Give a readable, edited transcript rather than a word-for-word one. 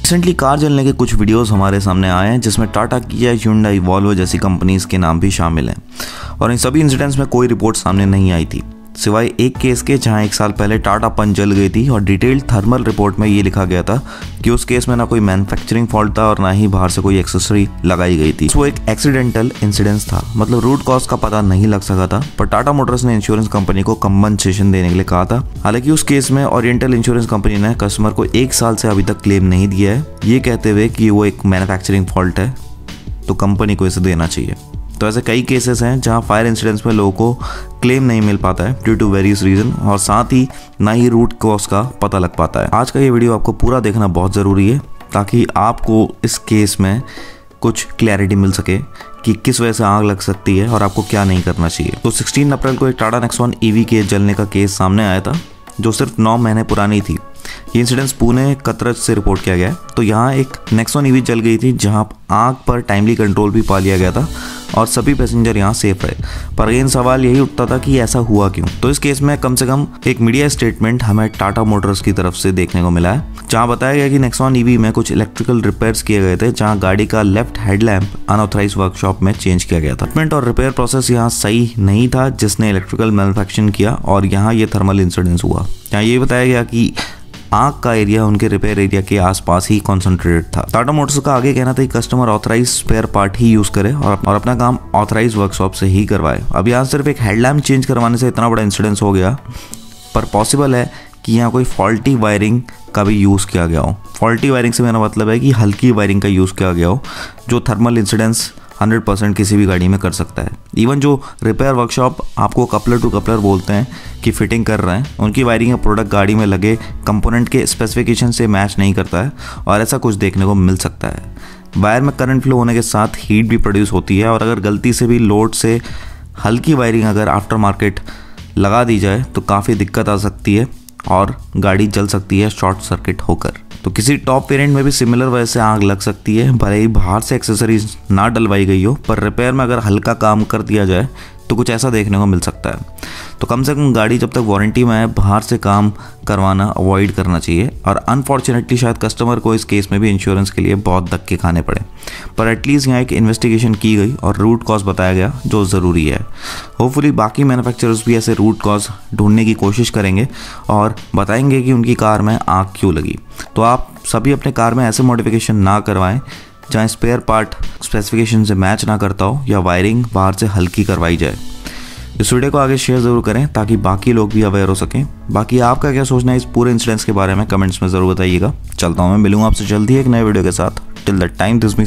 Recently car जलने के कुछ वीडियोस हमारे सामने आए हैं जिसमें टाटा, किया, hyundai, वॉल्वो जैसी कंपनीज के नाम भी शामिल हैं और इन सभी इंसिडेंट्स में कोई रिपोर्ट सामने नहीं आई थी सिवाय एक केस के जहां 1 साल पहले टाटा पंच जल गई थी और डिटेल्ड थर्मल रिपोर्ट में ये लिखा गया था कि उस केस में ना कोई मैन्युफैक्चरिंग फॉल्ट था और ना ही बाहर से कोई एक्सेसरी लगाई गई थी। वो एक एक्सीडेंटल इंसिडेंस था, मतलब रूट कॉज का पता नहीं लग सका था, पर टाटा मोटर्स ने इंश्योरेंस कंपनी को कंपनसेशन देने के लिए कहा था। हालांकि उस केस में ओरिएंटल इंश्योरेंस कंपनी ने कस्टमर को 1 साल से अभी तक क्लेम नहीं दिया है, ये कहते हुए कि वो एक मैन्युफैक्चरिंग फॉल्ट है तो कंपनी को इसे देना चाहिए। तो ऐसे कई केसेस हैं जहां फायर इंसिडेंट्स में लोगों को क्लेम नहीं मिल पाता है ड्यू टू वेरियस रीजन और साथ ही ना ही रूट कॉज का पता लग पाता है। आज का ये वीडियो आपको पूरा देखना बहुत ज़रूरी है ताकि आपको इस केस में कुछ क्लैरिटी मिल सके कि किस वजह से आग लग सकती है और आपको क्या नहीं करना चाहिए। तो 16 अप्रैल को एक टाटा नेक्सॉन ईवी के जलने का केस सामने आया था जो सिर्फ 9 महीने पुरानी थी। ये इंसिडेंस पुणे कतरज से रिपोर्ट किया गया है। तो यहाँ एक नेक्सॉन ईवी जल गई थी जहाँ आग पर टाइमली कंट्रोल भी पा लिया गया था और सभी पैसेंजर यहाँ सेफ रहे। पर अगेन सवाल यही उठता था कि ऐसा हुआ क्यों। तो इस केस में कम से कम एक मीडिया स्टेटमेंट हमें टाटा मोटर्स की तरफ से देखने को मिला है जहाँ बताया गया कि नेक्सॉन ईवी में कुछ इलेक्ट्रिकल रिपेयर्स किए गए थे जहाँ गाड़ी का लेफ्ट हेडलैम्प अनऑथराइज्ड वर्कशॉप में चेंज किया गया था। ट्रीटमेंट और रिपेयर प्रोसेस यहाँ सही नहीं था जिसने इलेक्ट्रिकल मैन्युफैक्चरिंग किया और यहाँ ये थर्मल इंसिडेंस हुआ। यहाँ ये बताया गया कि आग का एरिया उनके रिपेयर एरिया के आसपास ही कॉन्सेंट्रेटेड था। टाटा मोटर्स का आगे कहना था कि कस्टमर ऑथराइज स्पेयर पार्ट ही यूज करे और अपना काम ऑथराइज वर्कशॉप से ही करवाए। अब यहाँ सिर्फ एक हेडलैम्प चेंज करवाने से इतना बड़ा इंसिडेंस हो गया, पर पॉसिबल है कि यहाँ कोई फॉल्टी वायरिंग का भी यूज़ किया गया हो। फॉल्टी वायरिंग से मेरा मतलब है कि हल्की वायरिंग का यूज़ किया गया हो जो थर्मल इंसिडेंस 100% किसी भी गाड़ी में कर सकता है। इवन जो रिपेयर वर्कशॉप आपको कपलर टू कपलर बोलते हैं कि फिटिंग कर रहे हैं, उनकी वायरिंग या प्रोडक्ट गाड़ी में लगे कंपोनेंट के स्पेसिफिकेशन से मैच नहीं करता है और ऐसा कुछ देखने को मिल सकता है। वायर में करंट फ्लो होने के साथ हीट भी प्रोड्यूस होती है और अगर गलती से भी लोड से हल्की वायरिंग अगर आफ्टर मार्केट लगा दी जाए तो काफ़ी दिक्कत आ सकती है और गाड़ी जल सकती है शॉर्ट सर्किट होकर। तो किसी टॉप वेरिएंट में भी सिमिलर वजह से आग लग सकती है, भले ही बाहर से एक्सेसरीज ना डलवाई गई हो, पर रिपेयर में अगर हल्का काम कर दिया जाए तो कुछ ऐसा देखने को मिल सकता है। तो कम से कम गाड़ी जब तक वारंटी में है बाहर से काम करवाना अवॉइड करना चाहिए और अनफॉर्चुनेटली शायद कस्टमर को इस केस में भी इंश्योरेंस के लिए बहुत धक्के खाने पड़े, पर एटलीस्ट यहाँ एक इन्वेस्टिगेशन की गई और रूट कॉज बताया गया जो ज़रूरी है। होपफुली बाकी मैन्युफैक्चरर्स भी ऐसे रूट कॉज ढूंढने की कोशिश करेंगे और बताएंगे कि उनकी कार में आग क्यों लगी। तो आप सभी अपने कार में ऐसे मॉडिफिकेशन ना करवाएं जहाँ स्पेयर पार्ट स्पेसिफिकेशन से मैच ना करता हो या वायरिंग बाहर से हल्की करवाई जाए। इस वीडियो को आगे शेयर ज़रूर करें ताकि बाकी लोग भी अवेयर हो सकें। बाकी आपका क्या सोचना है इस पूरे इंसिडेंट्स के बारे में कमेंट्स में ज़रूर बताइएगा। चलता हूँ, मैं मिलूंगा आपसे जल्दी एक नए वीडियो के साथ। Till that time this